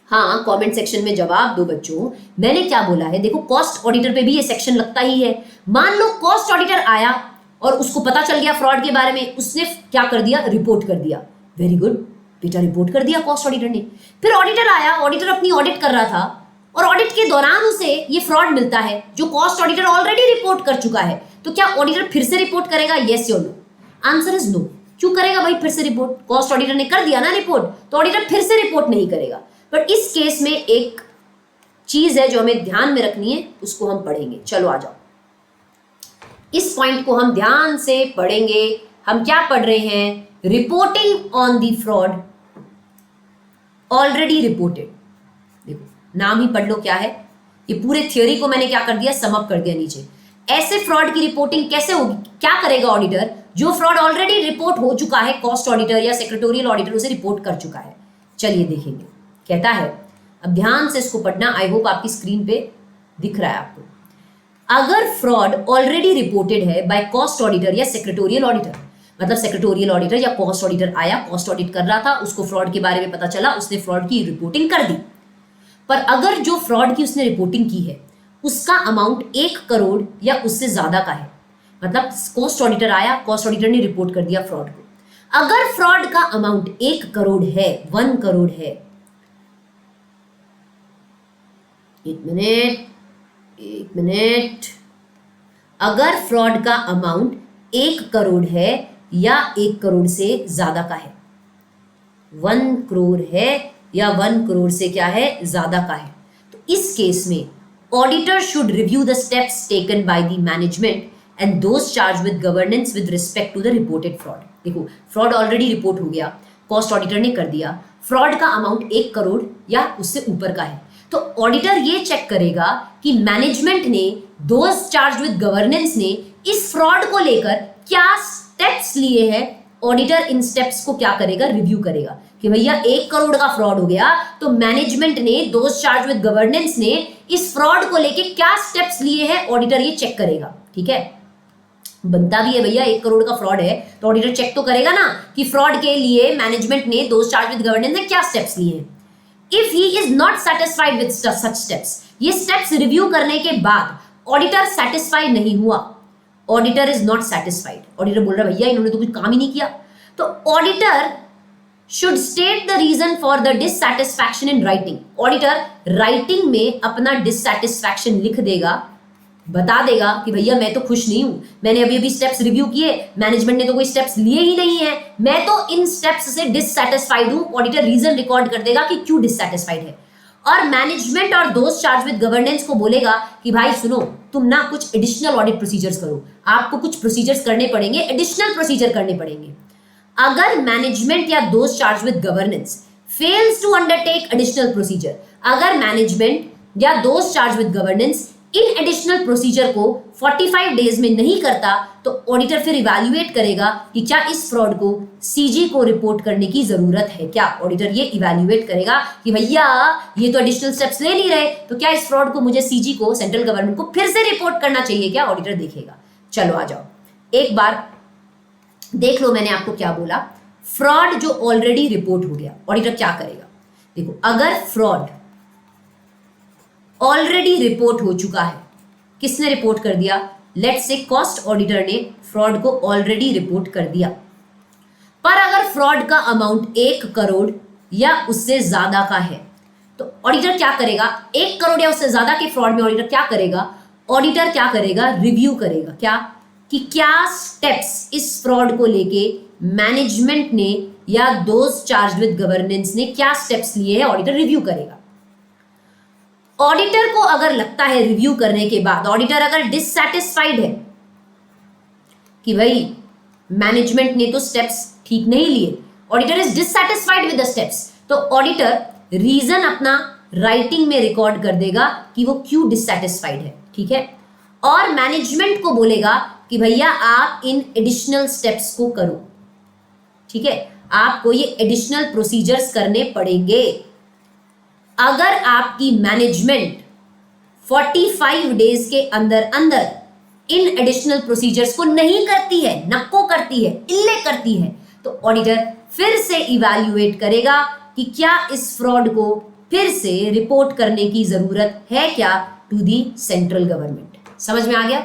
हाँ, कमेंट सेक्शन में जवाब दो बच्चों। मैंने क्या बोला है? देखो कॉस्ट ऑडिटर पे भी ये सेक्शन लगता ही है। मान लो कॉस्ट ऑडिटर आया और उसको पता चल गया फ्रॉड के बारे में, उसने क्या कर दिया? रिपोर्ट कर दिया। वेरी गुड बेटा, रिपोर्ट कर दिया कॉस्ट ऑडिटर ने। फिर ऑडिटर आया, ऑडिटर अपनी ऑडिट कर रहा था और ऑडिट के दौरान उसे ये फ्रॉड मिलता है जो कॉस्ट ऑडिटर ऑलरेडी रिपोर्ट कर चुका है। तो क्या ऑडिटर फिर से रिपोर्ट करेगा? यस या नो? Answer is no. क्यों करेगा भाई फिर से रिपोर्ट? कॉस्ट ऑडिटर ने कर दिया ना रिपोर्ट, तो ऑडिटर फिर से रिपोर्ट नहीं करेगा। पर इस केस में एक चीज है जो हमें ध्यान में रखनी है, उसको हम पढ़ेंगे। चलो आ जाओ, इस पॉइंट को हम ध्यान से पढ़ेंगे। हम क्या पढ़ रहे हैं? Reporting on the fraud already reported. देखो नाम ही पढ़ लो क्या है। ये पूरे थ्योरी को मैंने क्या कर दिया? सम अप कर दिया नीचे। ऐसे फ्रॉड की रिपोर्टिंग कैसे होगी? क्या करेगा ऑडिटर? जो फ्रॉड ऑलरेडी रिपोर्ट हो चुका है, कॉस्ट ऑडिटर या सेक्रेटोरियल ऑडिटर उसे रिपोर्ट कर चुका है। चलिए देखेंगे। कहता है, अब ध्यान से इसको पढ़ना। आई होप आपकी स्क्रीन पे दिख रहा है आपको। अगर फ्रॉड ऑलरेडी रिपोर्टेड है बाय कॉस्ट ऑडिटर या सेक्रेटोरियल ऑडिटर, मतलब सेक्रेटोरियल ऑडिटर या कॉस्ट ऑडिटर आया, कॉस्ट ऑडिट कर रहा था, उसको फ्रॉड के बारे में पता चला, उसने फ्रॉड की रिपोर्टिंग कर दी। पर अगर जो फ्रॉड की उसने रिपोर्टिंग की है उसका अमाउंट 1 करोड़ या उससे ज्यादा का है, मतलब कॉस्ट ऑडिटर आया, कॉस्ट ऑडिटर ने रिपोर्ट कर दिया फ्रॉड को। अगर फ्रॉड का अमाउंट 1 करोड़ है, 1 करोड़ है, एक मिनट, अगर फ्रॉड का अमाउंट 1 करोड़ है या 1 करोड़ से ज्यादा का है, 1 करोड़ है या 1 करोड़ से क्या है? ज्यादा का है, तो इस केस में auditor should review the steps taken by the management and those charged with governance with respect to the reported fraud. देखो फ्रॉड ऑलरेडी रिपोर्ट हो गया, कॉस्ट ऑडिटर ने कर दिया, फ्रॉड का अमाउंट 1 करोड़ या उससे ऊपर का है, तो ऑडिटर ये चेक करेगा कि मैनेजमेंट ने, दोज चार्ज विद गवर्नेंस ने इस फ्रॉड को लेकर क्या स्टेप्स लिए हैं। ऑडिटर इन स्टेप्स को क्या करेगा? रिव्यू करेगा कि भैया 1 करोड़ का फ्रॉड हो गया, तो मैनेजमेंट ने, दोज चार्ज विद गवर्नेंस ने इस फ्रॉड को लेकर क्या स्टेप्स लिए हैं, ऑडिटर ये चेक करेगा। ठीक है, बनता भी है भैया, 1 करोड़ का फ्रॉड है तो ऑडिटर चेक तो करेगा ना कि फ्रॉड के लिए मैनेजमेंट ने, दोज चार्ज विद गवर्नेंस ने क्या स्टेप्स लिए हैं। If he is not satisfied with such steps, ये steps रिव्यू करने के बाद ऑडिटर सेटिस्फाई नहीं हुआ, auditor is not satisfied, auditor बोल रहा है भैया इन्होंने तो कुछ काम ही नहीं किया, तो auditor should state the reason for the dissatisfaction in writing. Auditor writing में अपना डिससैटिस्फैक्शन लिख देगा, बता देगा कि भैया मैं तो खुश नहीं हूं, मैंने अभी अभी स्टेप्स रिव्यू किए, मैनेजमेंट ने तो कोई स्टेप्स लिए ही नहीं है, मैं तो इन स्टेप्स से डिससैटिस्फाइड हूं। ऑडिटर रीजन रिकॉर्ड कर देगा कि क्यों डिससैटिस्फाइड है, और मैनेजमेंट और दोज चार्ज विद गवर्नेंस को बोलेगा कि भाई सुनो, तुम ना कुछ एडिशनल ऑडिट प्रोसीजर्स करो, आपको कुछ प्रोसीजर्स करने पड़ेंगे, एडिशनल प्रोसीजर करने पड़ेंगे। अगर मैनेजमेंट या those charged with governance fails to undertake additional procedure, अगर मैनेजमेंट या those charged with governance in additional procedure को 45 डेज में नहीं करता तो ऑडिटर फिर इवैल्यूएट करेगा कि क्या इस फ्रॉड को सीजी को रिपोर्ट करने की जरूरत है क्या। ऑडिटर ये इवैल्यूएट करेगा कि भैया ये तो एडिशनल स्टेप्स ले नहीं रहे, तो क्या इस फ्रॉड को मुझे सीजी को, सेंट्रल गवर्नमेंट को फिर से रिपोर्ट करना चाहिए क्या। ऑडिटर देखेगा। चलो आ जाओ, एक बार देख लो मैंने आपको क्या बोला। फ्रॉड जो ऑलरेडी रिपोर्ट हो गया, ऑडिटर क्या करेगा। देखो, अगर फ्रॉड ऑलरेडी रिपोर्ट हो चुका है, किसने रिपोर्ट कर दिया, लेट्स से कॉस्ट ऑडिटर ने फ्रॉड को ऑलरेडी रिपोर्ट कर दिया, पर अगर फ्रॉड का अमाउंट 1 करोड़ या उससे ज्यादा का है तो ऑडिटर क्या करेगा। 1 करोड़ या उससे ज्यादा के फ्रॉड में ऑडिटर क्या करेगा, ऑडिटर क्या करेगा, रिव्यू करेगा क्या, कि क्या स्टेप्स इस फ्रॉड को लेके मैनेजमेंट ने या दोज चार्ज विद गवर्नेंस ने क्या स्टेप्स लिए हैं, ऑडिटर रिव्यू करेगा। ऑडिटर को अगर लगता है रिव्यू करने के बाद, ऑडिटर अगर डिससैटिस्फाइड है कि भाई मैनेजमेंट ने तो स्टेप्स ठीक नहीं लिए, auditor is dissatisfied with the steps, तो ऑडिटर रीजन अपना राइटिंग में रिकॉर्ड कर देगा कि वो क्यों डिससैटिस्फाइड है, ठीक है। और मैनेजमेंट को बोलेगा कि भैया आप इन एडिशनल स्टेप्स को करो, ठीक है, आपको ये एडिशनल प्रोसीजर्स करने पड़ेंगे। अगर आपकी मैनेजमेंट 45 डेज के अंदर अंदर इन एडिशनल प्रोसीजर्स को नहीं करती है, नक्को करती है, इल्ले करती है, तो ऑडिटर फिर से इवैल्यूएट करेगा कि क्या इस फ्रॉड को फिर से रिपोर्ट करने की जरूरत है क्या टू दी सेंट्रल गवर्नमेंट। समझ में आ गया।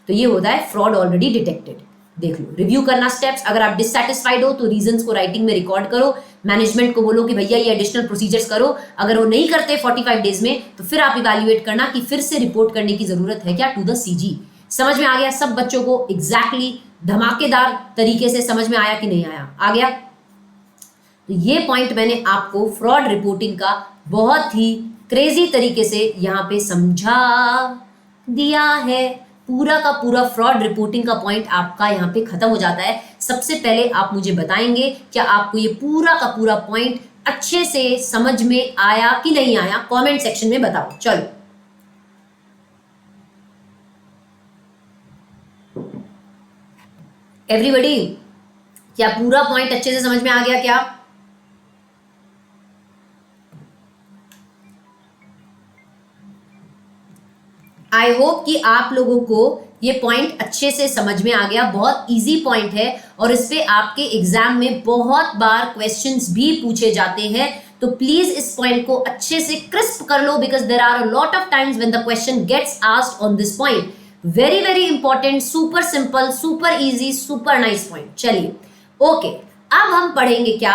तो ये होता है फ्रॉड ऑलरेडी डिटेक्टेड। देख लो, रिव्यू करना स्टेप्स, अगर आप डिससैटिस्फाइड हो तो रीजंस को राइटिंग में रिकॉर्ड करो, मैनेजमेंट को बोलो कि भैया ये एडिशनल प्रोसीजर्स करो, अगर वो नहीं करते 45 डेज में तो फिर आप इवैल्यूएट करना कि फिर से रिपोर्ट करने की जरूरत है क्या टू द सीजी। समझ में आ गया सब बच्चों को, एग्जैक्टली धमाकेदार तरीके से समझ में आया कि नहीं आया, आ गया। तो ये पॉइंट मैंने आपको फ्रॉड रिपोर्टिंग का बहुत ही क्रेजी तरीके से यहाँ पे समझा दिया है। पूरा का पूरा फ्रॉड रिपोर्टिंग का पॉइंट आपका यहाँ पे खत्म हो जाता है। सबसे पहले आप मुझे बताएंगे क्या आपको ये पूरा का पूरा पॉइंट अच्छे से समझ में आया कि नहीं आया, कमेंट सेक्शन में बताओ। चलो एवरीबॉडी, क्या पूरा पॉइंट अच्छे से समझ में आ गया क्या? आई होप कि आप लोगों को ये पॉइंट अच्छे से समझ में आ गया। बहुत इजी पॉइंट है और इस पे आपके एग्जाम में बहुत बार क्वेश्चंस भी पूछे जाते हैं, तो प्लीज इस पॉइंट को अच्छे से क्रिस्प कर लो, because there are a lot of times when the question gets asked on this point. Very very important, super simple, super easy, super nice point. चलिए ओके, अब हम पढ़ेंगे क्या,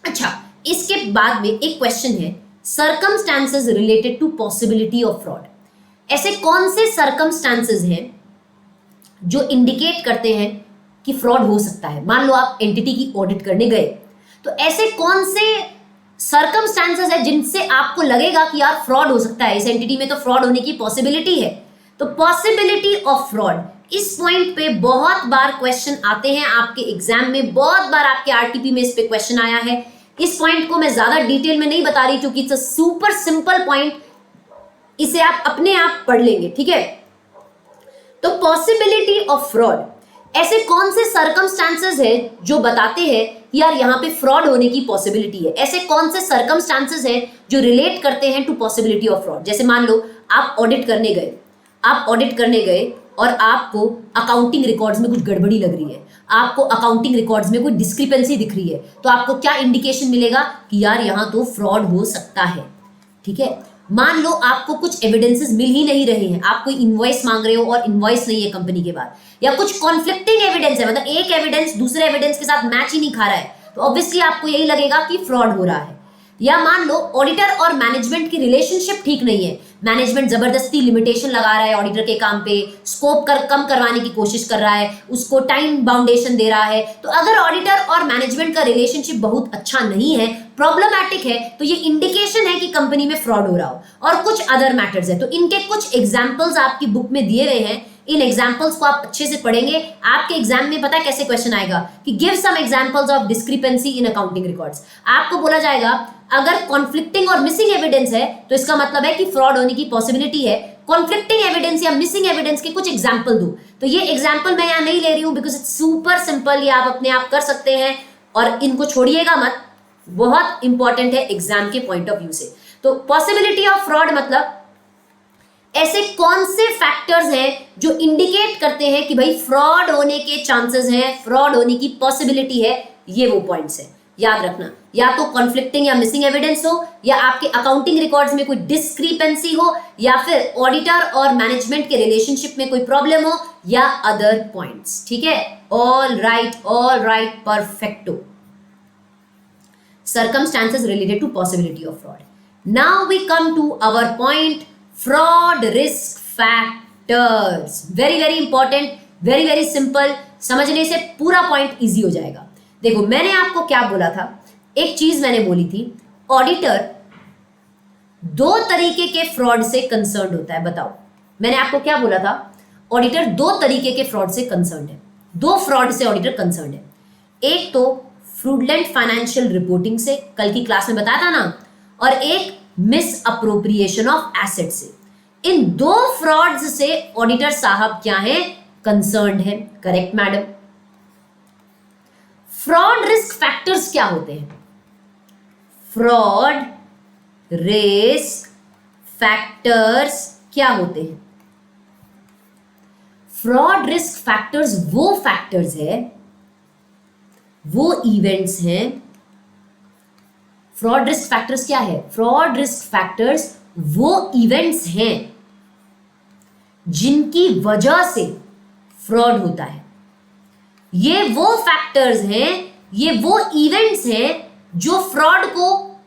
अच्छा इसके बाद में एक क्वेश्चन है, circumstances related to possibility of fraud. ऐसे कौन से सर्कमस्टांसेस हैं जो इंडिकेट करते हैं कि फ्रॉड हो सकता है। मान लो आप एंटिटी की ऑडिट करने गए, तो ऐसे कौन से सर्कमस्टांसेस है जिनसे आपको लगेगा कि यार फ्रॉड हो सकता है, इस एंटिटी में तो फ्रॉड होने की पॉसिबिलिटी है। तो पॉसिबिलिटी ऑफ फ्रॉड, इस पॉइंट पे बहुत बार क्वेश्चन आते हैं आपके एग्जाम में, बहुत बार आपके आरटीपी में इस पे क्वेश्चन आया है। इस पॉइंट को मैं ज्यादा डिटेल में नहीं बता रही क्योंकि it's a super simple point, इसे आप अपने आप पढ़ लेंगे, ठीक है। तो पॉसिबिलिटी ऑफ फ्रॉड, ऐसे कौन से सर्कमस्टांसेस है जो बताते हैं कि यार यहां पे फ्रॉड होने की पॉसिबिलिटी है। ऐसे कौन से सर्कमस्टांसेस है जो रिलेट करते हैं टू पॉसिबिलिटी ऑफ फ्रॉड। जैसे मान लो आप ऑडिट करने गए, आप ऑडिट करने गए और आपको अकाउंटिंग रिकॉर्ड्स में कुछ गड़बड़ी लग रही है, आपको अकाउंटिंग रिकॉर्ड्स में कोई डिस्क्रिपेंसी दिख रही है, तो आपको क्या इंडिकेशन मिलेगा कि यार यहां तो फ्रॉड हो सकता है, ठीक है। मान लो आपको कुछ एविडेंसेस मिल ही नहीं रहे हैं, आप कोई इनवॉइस मांग रहे हो और इनवॉइस नहीं है कंपनी के बाद, या कुछ कॉन्फ्लिक्टिंग एविडेंस है, मतलब एक एविडेंस दूसरे एविडेंस के साथ मैच ही नहीं खा रहा है, तो ऑब्वियसली आपको यही लगेगा कि फ्रॉड हो रहा है। या मान लो ऑडिटर और मैनेजमेंट की रिलेशनशिप ठीक नहीं है, मैनेजमेंट जबरदस्ती लिमिटेशन लगा रहा है ऑडिटर के काम पे, स्कोप कम करवाने की कोशिश कर रहा है, उसको टाइम बाउंडेशन दे रहा है। तो अगर ऑडिटर और मैनेजमेंट का रिलेशनशिप बहुत अच्छा नहीं है, प्रॉब्लमैटिक है, तो ये इंडिकेशन है कि कंपनी में फ्रॉड हो रहा हो। और कुछ अदर मैटर्स है, तो इनके कुछ एग्जांपल्स आपकी बुक में दिए रहे हैं, इन एग्जाम्पल्स को आप अच्छे से पढ़ेंगे। आपके एग्जाम में पता है कैसे क्वेश्चन आएगा कि give some examples of discrepancy in accounting records. आपको बोला जाएगा अगर कॉन्फ्लिक्टिंग और मिसिंग एविडेंस है तो इसका मतलब है कि फ्रॉड होने की पॉसिबिलिटी है। कॉन्फ्लिक्टिंग एविडेंस या मिसिंग एविडेंस के कुछ एग्जाम्पल दो। तो ये एग्जाम्पल मैं यहाँ नहीं ले रही हूँ बिकॉज इट्स सुपर सिंपल, ये आप अपने आप कर सकते हैं और इनको छोड़िएगा मत, बहुत इंपॉर्टेंट है एग्जाम के पॉइंट ऑफ व्यू से। तो पॉसिबिलिटी ऑफ फ्रॉड मतलब ऐसे कौन से फैक्टर्स हैं जो इंडिकेट करते हैं कि भाई फ्रॉड होने के चांसेस हैं, फ्रॉड होने की पॉसिबिलिटी है, ये वो पॉइंट्स हैं। याद रखना, या तो कॉन्फ्लिक्टिंग या मिसिंग एविडेंस हो, या आपके अकाउंटिंग रिकॉर्ड्स में कोई डिस्क्रिपेंसी हो, या फिर ऑडिटर और मैनेजमेंट के रिलेशनशिप में कोई प्रॉब्लम हो, या अदर पॉइंट्स। ठीक है, all right, perfecto. Circumstances related to possibility of fraud. Now we come to our point, fraud risk factors. Very important, very simple. समझने से पूरा पॉइंट इजी हो जाएगा। देखो मैंने आपको क्या बोला था, एक चीज मैंने बोली थी, ऑडिटर 2 तरीके के फ्रॉड से कंसर्न होता है। बताओ मैंने आपको क्या बोला था, ऑडिटर 2 तरीके के फ्रॉड से कंसर्न है, 2 फ्रॉड से ऑडिटर कंसर्न है। एक तो फ्रॉडलेंट फाइनेंशियल रिपोर्टिंग से, कल की क्लास में बताया था ना, और एक मिस अप्रोप्रिएशन ऑफ एसेट से। इन 2 फ्रॉड्स से ऑडिटर साहब क्या है, कंसर्न्ड है। Correct madam. Fraud risk factors क्या होते हैं? फ्रॉड रिस्क फैक्टर्स क्या होते हैं? फ्रॉड रिस्क फैक्टर्स वो फैक्टर्स है, वो इवेंट्स हैं। फ्रॉड रिस्क फैक्टर्स क्या है? फ्रॉड रिस्क फैक्टर्स वो इवेंट्स हैं जिनकी वजह से फ्रॉड होता है। ये वो फैक्टर्स हैं, ये वो इवेंट्स हैं जो फ्रॉड को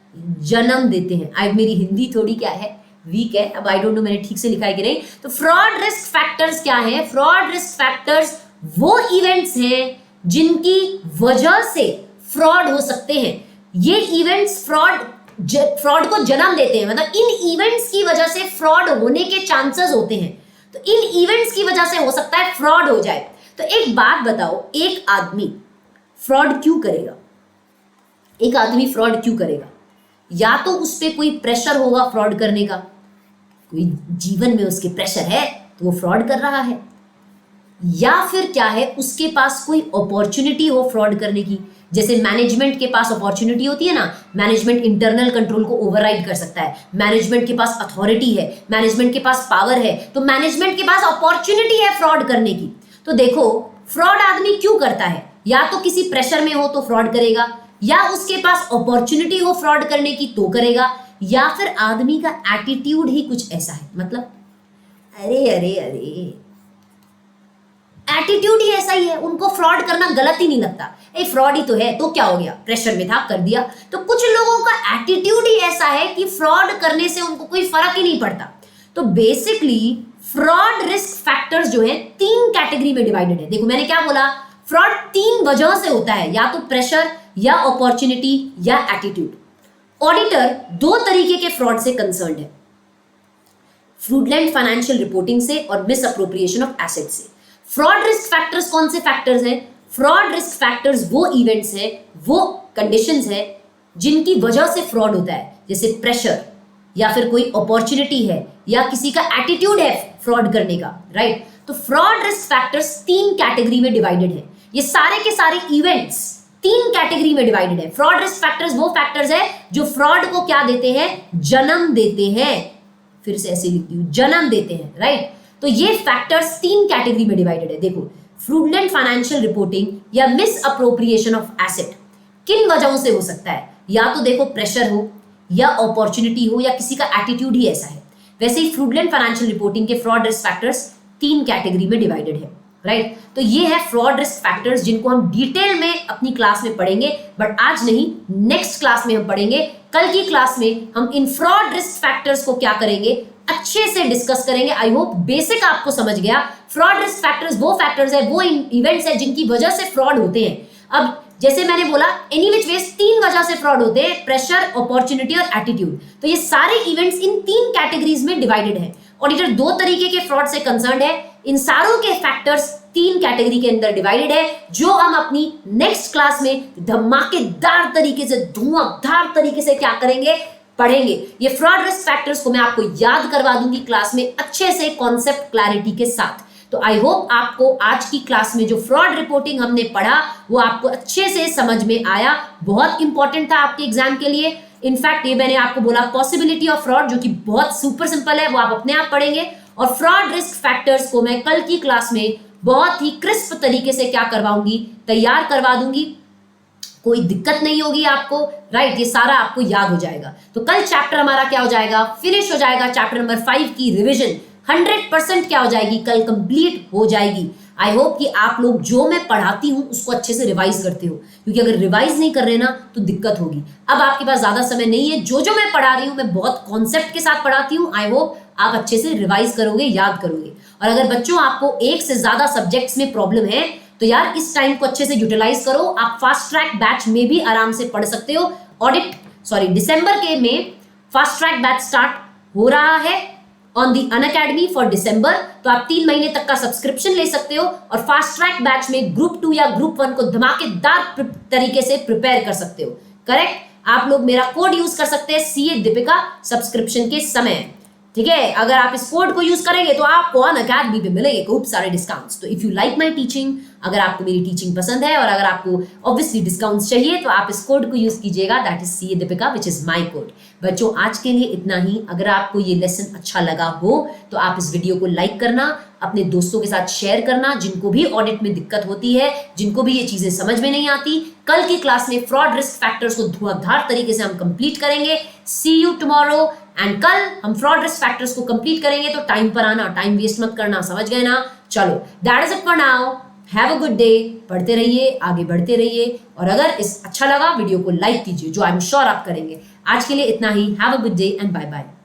जन्म देते हैं। आज मेरी हिंदी थोड़ी क्या है, वीक है, अब आई डोंट नो मैंने ठीक से लिखा है कि नहीं। तो फ्रॉड रिस्क फैक्टर्स क्या है? फ्रॉड रिस्क फैक्टर्स वो इवेंट्स हैं जिनकी वजह से फ्रॉड हो सकते हैं। ये इवेंट्स फ्रॉड को जन्म देते हैं, मतलब इन इवेंट्स की वजह से फ्रॉड होने के चांसेस होते हैं। तो इन इवेंट्स की वजह से हो सकता है फ्रॉड हो जाए। तो एक बात बताओ, एक आदमी फ्रॉड क्यों करेगा? एक आदमी फ्रॉड क्यों करेगा? या तो उस पर कोई प्रेशर होगा फ्रॉड करने का, कोई जीवन में उसके प्रेशर है तो वो फ्रॉड कर रहा है, या फिर क्या है, उसके पास कोई अपॉर्चुनिटी हो फ्रॉड करने की। जैसे मैनेजमेंट के पास अपॉर्चुनिटी होती है ना, मैनेजमेंट इंटरनल कंट्रोल को ओवरराइड कर सकता है, मैनेजमेंट के पास अथॉरिटी है, मैनेजमेंट के पास पावर है, तो मैनेजमेंट के पास अपॉर्चुनिटी है फ्रॉड करने की। तो देखो फ्रॉड आदमी क्यों करता है? या तो किसी प्रेशर में हो तो फ्रॉड करेगा, या उसके पास अपॉर्चुनिटी हो फ्रॉड करने की तो करेगा, या फिर आदमी का एटीट्यूड ही कुछ ऐसा है, मतलब अरे एटीट्यूड ही ऐसा ही है, उनको फ्रॉड करना गलत ही नहीं लगता। फ्रॉड ही तो है, तो क्या हो गया, प्रेशर में था कर दिया। तो कुछ लोगों का एटीट्यूड ही ऐसा है कि फ्रॉड करने से उनको कोई फर्क ही नहीं पड़ता। तो बेसिकली फ्रॉड रिस्क फैक्टर्स जो है 3 कैटेगरी में डिवाइडेड है। देखो मैंने क्या बोला, फ्रॉड 3 वजह से होता है, या तो प्रेशर, या अपॉर्चुनिटी, या एटीट्यूड। ऑडिटर 2 तरीके के फ्रॉड से कंसर्न्ड है, फ्रॉडलेंट फाइनेंशियल रिपोर्टिंग से और मिस अप्रोप्रिएशन ऑफ एसेट से। फ्रॉड रिस्क फैक्टर्स कौन से फैक्टर्स हैं? फ्रॉड रिस्क फैक्टर्स वो इवेंट्स हैं, वो कंडीशंस हैं जिनकी वजह से फ्रॉड होता है, जैसे प्रेशर, या फिर कोई अपॉर्चुनिटी है, या किसी का एटीट्यूड है फ्रॉड करने का, राइट। तो फ्रॉड रिस्क फैक्टर्स 3 कैटेगरी में डिवाइडेड है। ये सारे के सारे इवेंट्स 3 कैटेगरी में डिवाइडेड है। फ्रॉड रिस्क फैक्टर्स वो फैक्टर्स है जो फ्रॉड को क्या देते हैं, जन्म देते हैं। फिर से ऐसे लिखती हूं, जन्म देते हैं, राइट। तो ये फैक्टर्स 3 कैटेगरी में डिवाइडेड है। देखो फ्रॉडलेंट फाइनेंशियल रिपोर्टिंग या मिस अप्रोप्रिएशन ऑफ एसेट किन वजहों से हो सकता है? या तो देखो प्रेशर हो, या अपॉर्चुनिटी हो, या किसी का एटीट्यूड ही ऐसा है। वैसे ही फ्रॉडलेंट फाइनेंशियल रिपोर्टिंग के फ्रॉड रिस्क फैक्टर्स 3 कैटेगरी में डिवाइडेड है, राइट। तो ये है फ्रॉड रिस्क फैक्टर्स जिनको हम डिटेल में अपनी क्लास में पढ़ेंगे, बट आज नहीं, नेक्स्ट क्लास में हम पढ़ेंगे। कल की क्लास में हम इन फ्रॉड रिस्क फैक्टर्स को क्या करेंगे, अच्छे से डिस्कस करेंगे। आई होप बेसिक आपको समझ गया। फ्रॉड रिस्क फैक्टर्स वो फैक्टर्स है, वो इवेंट्स है जिनकी वजह से फ्रॉड होते हैं। अब जैसे मैंने बोला, एनी विच वेज 3 वजह से फ्रॉड होते हैं, प्रेशर, अपॉर्चुनिटी और एटीट्यूड। तो ये सारे इवेंट्स इन 3 कैटेगरीज में डिवाइडेड है। ऑडिटर 2 तरीके के फ्रॉड से कंसर्न्ड है, इन सारों के फैक्टर्स 3 कैटेगरी के अंदर डिवाइडेड है, जो हम अपनी नेक्स्ट क्लास में धमाकेदार तरीके से, धुआंधार तरीके से क्या करेंगे, पढ़ेंगे। ये फ्रॉड रिस्क फैक्टर्स को मैं आपको याद करवा दूंगी क्लास में अच्छे से कॉन्सेप्ट क्लैरिटी के साथ। तो आई होप आपको आज की क्लास में जो फ्रॉड रिपोर्टिंग हमने पढ़ा वो आपको अच्छे से समझ में आया। बहुत इंपॉर्टेंट था आपके एग्जाम के लिए। इनफैक्ट ये मैंने आपको बोला पॉसिबिलिटी ऑफ फ्रॉड, जो कि बहुत सुपर सिंपल है, वो आप अपने आप पढ़ेंगे। और फ्रॉड रिस्क फैक्टर्स को मैं कल की क्लास में बहुत ही क्रिस्प तरीके से क्या करवाऊंगी, तैयार करवा दूंगी। कोई दिक्कत नहीं होगी आपको, राइट। ये सारा आपको याद हो जाएगा। तो कल चैप्टर हमारा क्या हो जाएगा, फिनिश हो जाएगा। चैप्टर नंबर 5 की रिवीजन 100% क्या हो जाएगी, कल कंप्लीट हो जाएगी। आई होप कि आप लोग जो मैं पढ़ाती हूं उसको अच्छे से रिवाइज करते हो, क्योंकि अगर रिवाइज नहीं कर रहे ना तो दिक्कत होगी। अब आपके पास ज्यादा समय नहीं है, जो मैं पढ़ा रही हूं मैं बहुत कॉन्सेप्ट के साथ पढ़ाती हूं। आई होप आप अच्छे से रिवाइज करोगे, याद करोगे। और अगर बच्चों आपको एक से ज्यादा सब्जेक्ट्स में प्रॉब्लम है तो यार इस टाइम को अच्छे से यूटिलाइज करो। आप फास्ट ट्रैक बैच में भी आराम से पढ़ सकते हो। दिसंबर के में फास्ट ट्रैक बैच स्टार्ट हो रहा है on the Unacademy for December. तो आप 3 महीने तक का सब्सक्रिप्शन ले सकते हो और फास्ट ट्रैक बैच में ग्रुप 2 या ग्रुप 1 को धमाकेदार तरीके से प्रिपेयर कर सकते हो। करेक्ट। आप लोग मेरा कोड यूज कर सकते हैं CA दीपिका सब्सक्रिप्शन के समय, ठीक है। अगर आप इस कोड को यूज करेंगे तो आपको अनअकैडमी पे मिलेंगे खूब सारे डिस्काउंट्स। तो if you like my teaching, अगर आपको मेरी टीचिंग पसंद है और अगर आपको ऑब्वियसली डिस्काउंट्स चाहिए तो आप इस कोड को यूज कीजिएगा, that is CA Deepika which is my code. बच्चों आज के लिए इतना ही। अगर आपको ये लेसन अच्छा लगा हो तो आप इस वीडियो को लाइक करना, अपने दोस्तों के साथ शेयर करना, जिनको भी ऑडिट में दिक्कत होती है, जिनको भी ये चीजें समझ में नहीं आती। कल की क्लास में फ्रॉड रिस्क फैक्टर्स को धुआंधार तरीके से हम कंप्लीट करेंगे। सी यू टुमारो। एंड कल हम फ्रॉड रिस्क फैक्टर्स को कंप्लीट करेंगे, तो टाइम पर आना, टाइम वेस्ट मत करना, समझ गए ना। चलो that is it for now. Have a good day. पढ़ते रहिए, आगे बढ़ते रहिए। और अगर इस अच्छा लगा वीडियो को लाइक कीजिए, जो आई एम श्योर आप करेंगे। आज के लिए इतना ही। Have a good day and bye bye.